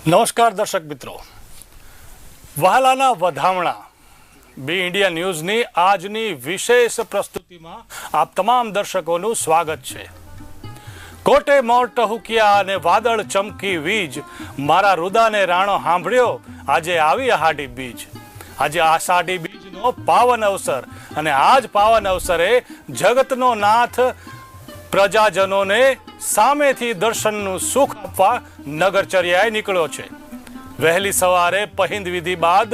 નમસ્કાર દર્શક મિત્રો, વહાલાના વધામણા બી ઇન્ડિયા ન્યૂઝની આજની વિશેષ પ્રસ્તુતિમાં આપ તમામ દર્શકોનું સ્વાગત છે। કોટે મોર ટહુકિયા અને વાદળ ચમકી વીજ, મારા રુદાને રાણો સાંભળ્યો, આજે આવી આહાડી બીજ। આજે આષાઢી બીજનો પાવન અવસર અને આજ પાવન અવસરે જગતનો નાથ પ્રજાજનોને સામેથી દર્શનનું સુખ આપવા નગરચર્યાએ નીકળ્યો છે। વહેલી સવારે પહિંદ વિધિ બાદ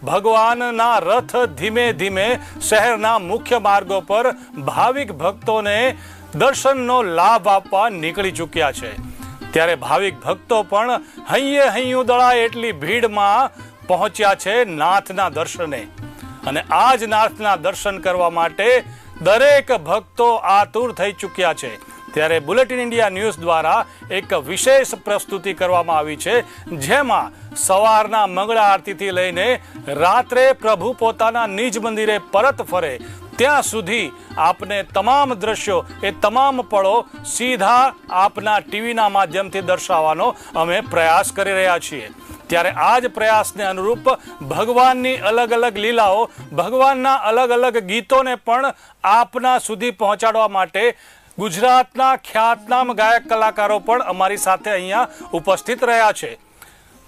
ભગવાનના રથ ધીમે ધીમે શહેરના મુખ્ય માર્ગો પર ભાવિક ભક્તોને દર્શનનો લાભ આપવા નીકળી ચૂક્યા છે। ત્યારે ભાવિક ભક્તો પણ હૈયે હૈયું દળાય એટલી ભીડમાં પહોંચ્યા છે નાથના દર્શને, અને આજ નાથના દર્શન કરવા માટે દરેક ભક્તો આતુર થઈ ચૂક્યા છે। ત્યારે બુલેટિન ઇન્ડિયા ન્યૂઝ દ્વારા એક વિશેષ પ્રસ્તુતિ કરવામાં આવી છે, જેમાં સવારના મંગળા આરતીથી લઈને રાત્રે પ્રભુ પોતાના નિજ મંદિરે પરત ફરે ત્યાં સુધી આપને તમામ દ્રશ્યો, એ તમામ પળો સીધા આપના ટીવીના માધ્યમથી દર્શાવવાનો અમે પ્રયાસ કરી રહ્યા છીએ। ત્યારે આ જ પ્રયાસને અનુરૂપ ભગવાનની અલગ અલગ લીલાઓ, ભગવાનના અલગ અલગ ગીતોને પણ આપના સુધી પહોંચાડવા માટે ગુજરાતના ખ્યાતનામ ગાયક કલાકારો પણ અમારી સાથે અહીંયા ઉપસ્થિત રહ્યા છે।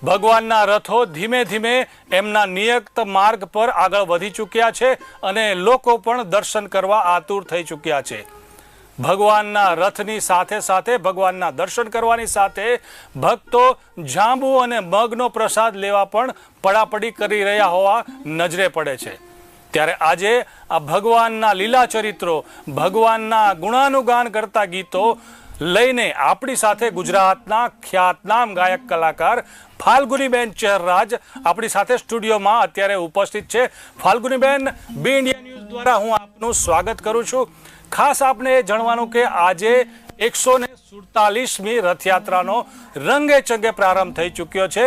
ભગવાનના રથો ધીમે ધીમે એમના નિયત માર્ગ પર આગળ વધી ચૂક્યા છે અને લોકો પણ દર્શન કરવા આતુર થઈ ચૂક્યા છે। ભગવાનના રથની સાથે સાથે, ભગવાનના દર્શન કરવાની સાથે ભક્તો જાંબુ અને મગનો પ્રસાદ લેવા પણ પડાપડી કરી રહ્યા હોવા નજરે પડે છે। ત્યારે આજે આ ભગવાનના લીલા ચરિત્રો, ભગવાનના ગુણાનુગાન કરતા ગીતો લઈને આપણી સાથે ગુજરાતના ખ્યાતનામ ગાયક કલાકાર ફાલ્ગુનીબેન ચહેરરાજ આપણી સાથે સ્ટુડિયોમાં અત્યારે ઉપસ્થિત છે। ફાલ્ગુનીબેન, બી ઇન્ડિયા ન્યૂઝ દ્વારા હું આપનું સ્વાગત કરું છું। ખાસ આપને એ જાણવાનું કે આજે 147મી રથયાત્રાનો રંગે ચંગે પ્રારંભ થઈ ચૂક્યો છે।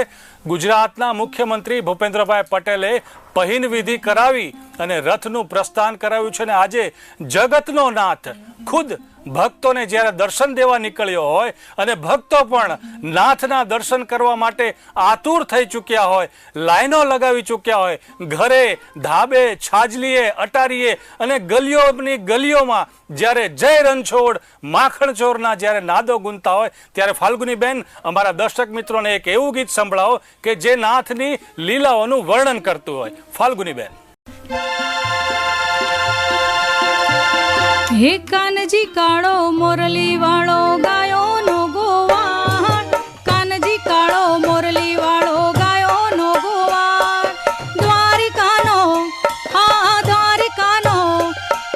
ગુજરાતના મુખ્યમંત્રી ભૂપેન્દ્રભાઈ પટેલે પહિંદ વિધિ કરાવી અને રથનું પ્રસ્થાન કરાવ્યું છે, અને આજે જગતનો નાથ ખુદ ભક્તોને જ્યારે દર્શન દેવા નીકળ્યો હોય અને ભક્તો પણ નાથના દર્શન કરવા માટે આતુર થઈ ચૂક્યા હોય, લાઈનો લગાવી ચૂક્યા હોય, ઘરે, ધાબે, છાજલીએ, અટારીએ અને ગલીઓની ગલીઓમાં જ્યારે જય રણછોડ માખણચોરના જ્યારે નાદો ગુંજતા હોય, ત્યારે ફાલ્ગુનીબેન અમારા દર્શક મિત્રોને એક એવું ગીત સંભળાવો કે જે નાથની લીલાઓનું વર્ણન કરતું હોય। ફાલ્ગુનીબેન। હે કાનજી કાળો મોરલી વાળો ગાયો નો ગોવાળ, કાનજી કાળો મોરલી વાળો ગાયો નો ગોવાળ, દ્વારિકાનો, હા દ્વારિકાનો,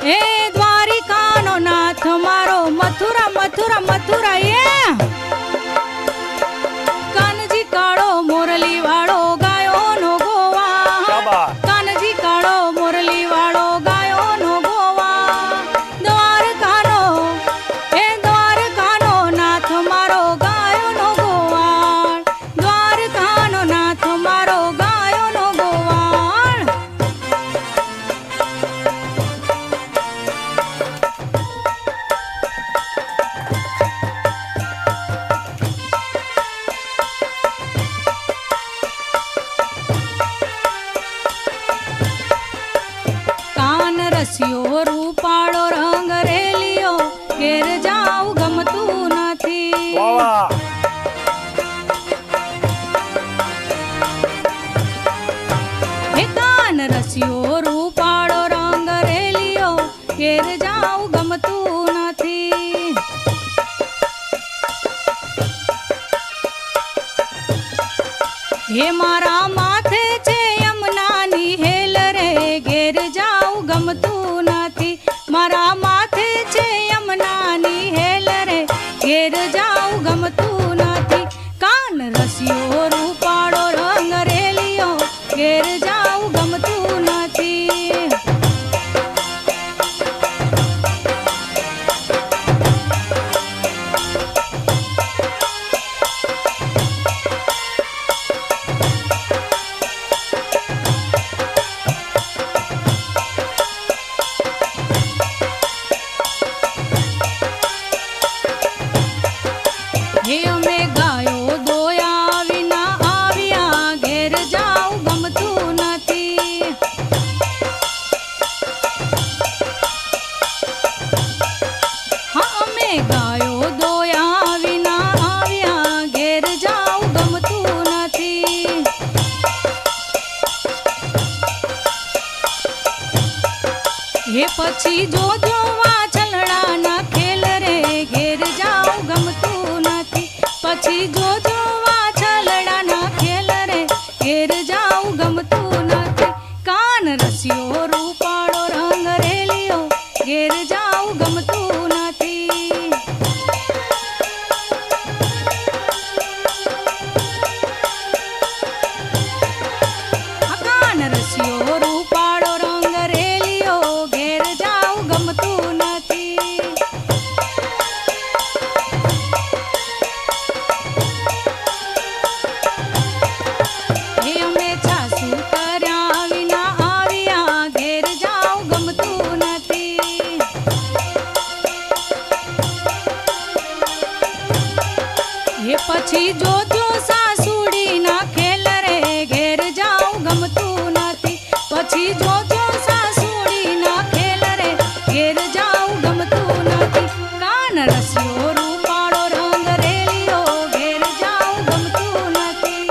હે દ્વારિકાનો નાથ મારો, મથુરા મથુરા મથુરા, કાનજી કાળો મોરલી વાળો ગાયો નો ગોવાળ, કાનજી કાળો મોરલી વાળો ગાયો નો ગોવાળ, દ્વારકાનો, હે દ્વારકાનો નાથ મારો ગાયો નો ગોવાળ, દ્વારકાનો નાથ મારો ગાયો નો ગોવાળ। કાન રસિયો રૂપાળો રંગ રેલિયો, ઘેર જાઉં ગમતું નથી। વાહ! હે કાન રસિયો રૂપાળો રંગ રેલિયો, ઘેર જાઉં ગમતું નથી। હે મારા માથે છે યમુનાની હેલ રે, ઘેર જાઉં ગમતું નથી। મારા માથે છે યમુનાની હેલ રે, ઘેર જાઉં ગમતું નથી। કાન રસિયો રૂપાળો રંગ રેલિયો, ઘેર જાઉં ગમતું નથી। હે અમે ગાયો દોયા વિના હે પછી જોજો વાછલડાના ખેલ રે ઘેર જાઉં ગમતું નથી. પછી જોજો વાછલડાના ખેલ રે ઘેર જાઉં ગમતું નથી. કાન રસ્યો રૂપાળો રંગ રેલિયો ઘેર જાઉં ગમતું નથી. કાન રસ્યો રૂપાળો રંગ રેલિયો ઘેર જાઉં ગમતું નથી. હે અમે છાસુ કર્યા વિના આવ્યા ઘેર જાઉં ગમતું નથી. હે પછી જોજો સાસુડીના ખેલ રે ઘેર જાઉં ગમતું નથી. પછી જોજો સાસુડીના ખેલ રે ઘેર જાઉં ગમતું નથી. કાન રસ્યો રૂપાળો રંગ રેલિયો ઘેર જાઉં ગમતું નથી.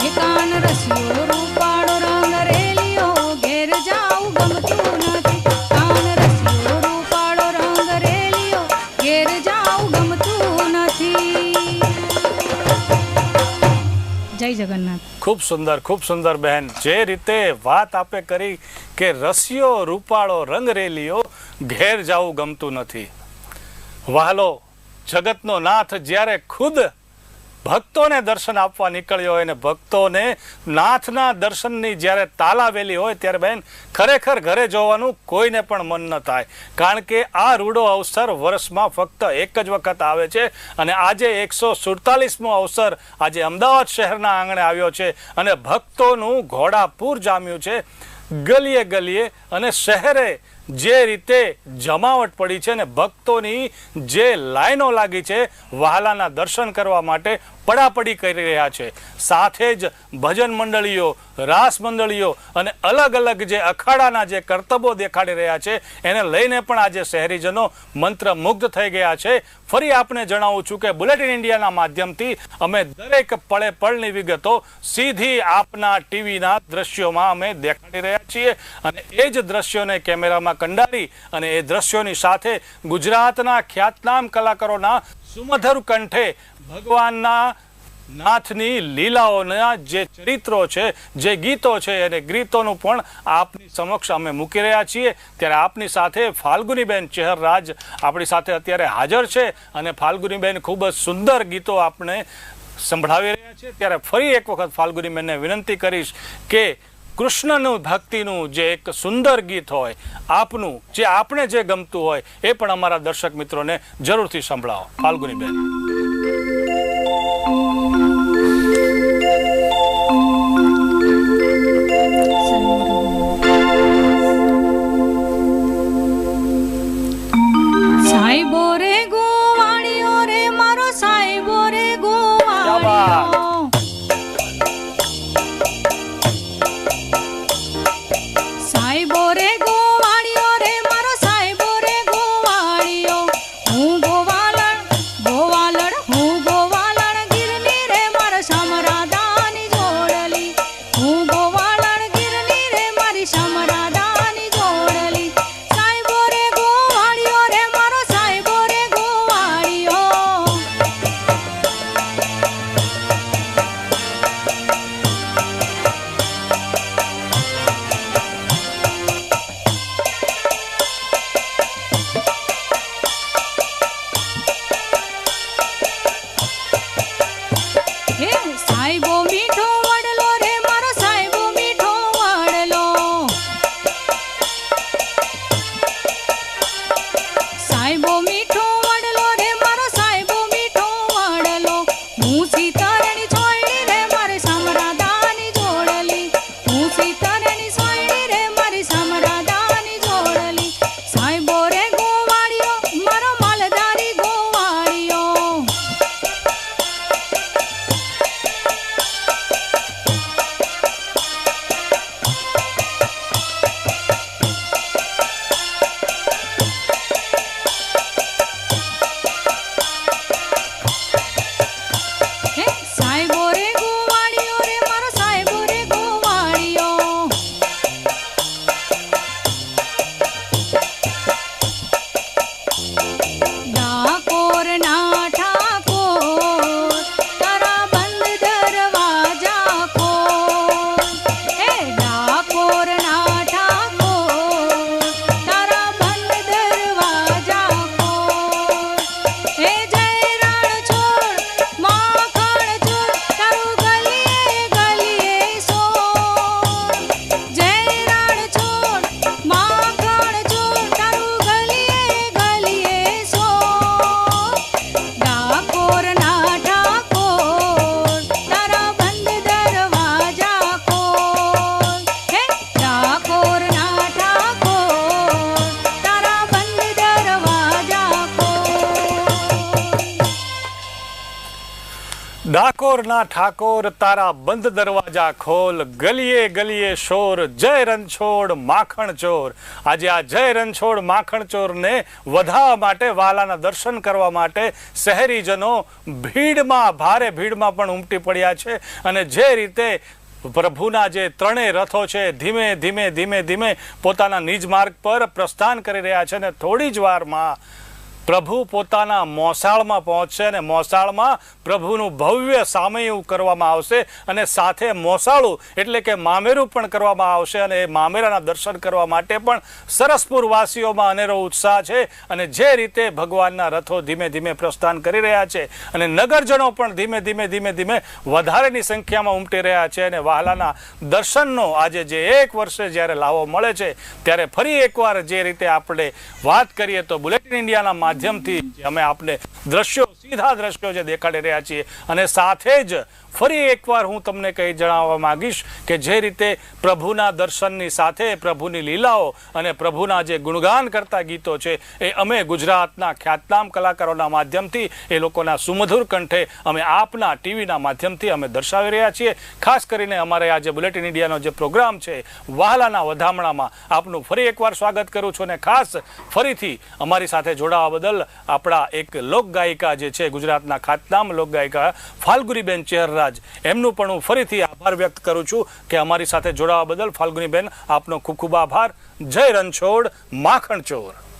હે કાન રસ્યો રૂપાળો રંગ રેલિયો ઘેર જાઉં ગમતું નથી. કાન રસ્યો રૂપાળો રંગ રેલિયો ઘેર જાઉં ગમતું નથી. જય જગન્નાથ. ખૂબ સુંદર બહેન. જે રીતે વાત આપે કરી કે રસિયો રૂપાળો રંગ રેલિયો ઘેર જાવું ગમતું નથી. વહાલો જગતનો નાથ જ્યારે ખુદ ભક્તોને દર્શન આપવા નીકળ્યો હોય ને ભક્તોને નાથના દર્શનની જ્યારે તાલાવેલી હોય ત્યારે બહેન ખરેખર ઘરે જોવાનું કોઈને પણ મન ન થાય. કારણ કે આ રૂડો અવસર વર્ષમાં ફક્ત એક જ વખત આવે છે અને આજે 147મો અવસર આજે અમદાવાદ શહેરના આંગણે આવ્યો છે અને ભક્તોનું ઘોડાપૂર જામ્યું છે. ગલીએ ગલીએ અને શહેરે જે રીતે જમાવટ પડી છે ને ભક્તોની જે લાઈનો લાગી છે વહાલાના દર્શન કરવા માટે પડાપડી કરી રહ્યા છે. સાથે જ ભજન મંડળીઓ, રાસ મંડળીઓ અને અલગ અલગ જે અખાડાના જે કરતબો દેખાડી રહ્યા છે એને લઈને પણ આજે શહેરીજનો મંત્રમુગ્ધ થઈ ગયા છે. ફરી આપને જણાવું છું કે બુલેટિન ઇન્ડિયાના માધ્યમથી અમે દરેક પળે પળની વિગતો સીધી આપના ટીવીના દ્રશ્યોમાં અમે દેખાડી રહ્યા છીએ અને એ જ દ્રશ્યોને કેમેરામાં કંડારી અને એ દ્રશ્યોની સાથે ગુજરાતના ખ્યાતનામ કલાકારોના સુમધુર કંઠે ભગવાનના નાથની લીલાઓના જે ચરિત્રો છે, જે ગીતો છે અને ગીતોનું પણ આપની સમક્ષ અમે મૂકી રહ્યા છીએ. ત્યારે આપની સાથે ફાલ્ગુનીબેન ચેહરરાજ આપણી સાથે અત્યારે હાજર છે અને ફાલ્ગુનીબેન ખૂબ જ સુંદર ગીતો આપણે સંભળાવી રહ્યા છે. ત્યારે ફરી એક વખત ફાલ્ગુનીબેનને વિનંતી કરીશ કે કૃષ્ણનું ભક્તિનું જે એક સુંદર ગીત હોય આપનું જે આપણે જે ગમતું હોય એ પણ અમારા દર્શક મિત્રોને જરૂરથી સંભળાવો. ફાલ્ગુનીબેન. સાઈબો રે ગોવાળિયો રે મારો સાઈબો રે ગોવાળિયો. સાઈબો રે ગોવાળિયો રે મારો સાઈબો રે ગોવાળિયો. હું ગોવાલણ હું ગોવાલણ ગીરની રે મારા શામરાદાની જોડલી. હું ગોવાલણ ગીરની રે મારી શામરાદાની જોડલી. સાઈબો રે ગોવાળિયો રે મારો સાઈબો રે ગોવાળિયો. હે સાઈબો મીઠો વડલો રે મારો સાઈબો મીઠો વડલો. ડાકોરના ઠાકોર તારા બંધ દરવાજા ખોલ, ગલીએ ગલીએ શોર, જય રણછોડ માખણ ચોર. આજે આ જય રણછોડ માખણ ચોરને વધાવવા માટે, વાલાના દર્શન કરવા માટે શહેરીજનો ભીડમાં, ભારે ભીડમાં પણ ઉમટી પડ્યા છે. અને જે રીતે પ્રભુના જે ત્રણેય રથો છે ધીમે ધીમે ધીમે ધીમે પોતાના નિજ માર્ગ પર પ્રસ્થાન કરી રહ્યા છે, અને થોડી જ વારમાં પ્રભુ પોતાના મોસાળમાં પહોંચશે, અને મોસાળમાં પ્રભુનું ભવ્ય સામૈયું કરવામાં આવશે, અને સાથે મોસાળું એટલે કે મામેરું પણ કરવામાં આવશે. અને એ મામેરાના દર્શન કરવા માટે પણ સરસપુર વાસીઓમાં અનેરો ઉત્સાહ છે. અને જે રીતે ભગવાનના રથો ધીમે ધીમે પ્રસ્થાન કરી રહ્યા છે, અને નગરજનો પણ ધીમે ધીમે ધીમે ધીમે વધારેની સંખ્યામાં ઉમટી રહ્યા છે. અને વહાલાના દર્શનનો આજે જે એક વર્ષે જ્યારે લાવો મળે છે, ત્યારે ફરી એકવાર જે રીતે આપણે વાત કરીએ તો બુલેટિન ઇન્ડિયાના માધ્યમથી અમે આપને દ્રશ્યો, સીધા દ્રશ્યો જે દેખાડી રહ્યા છીએ, અને સાથે જ ફરી એકવાર હું તમને કહી જણાવવા માંગીશ કે જે રીતે પ્રભુના દર્શનની સાથે પ્રભુની લીલાઓ અને પ્રભુના જે ગુણગાન કરતા ગીતો છે એ અમે ગુજરાતના ખ્યાતનામ કલાકારોના માધ્યમથી, એ લોકોના સુમધુર કંઠે અમે આપના ટીવીના માધ્યમથી અમે દર્શાવી રહ્યા છીએ. ખાસ કરીને અમારે આજે બુલેટિન ઇન્ડિયાનો જે પ્રોગ્રામ છે વહાલાના વધામણામાં આપનું ફરી એકવાર સ્વાગત કરું છું. અને ખાસ ફરીથી અમારી સાથે જોડાવા બદલ આપણા એક લોકગાયિકા જે છે, ગુજરાતના ખ્યાતનામ લોકગાયિકા ફાલ્ગુનીબેન ચેહરરાજ, એમનું પણ હું ફરીથી આભાર વ્યક્ત કરું છું કે અમારી સાથે જોડાવા બદલ. ફાલ્ગુનીબેન, આપનો ખૂબ ખૂબ આભાર. જય રણછોડ માખણ ચોર.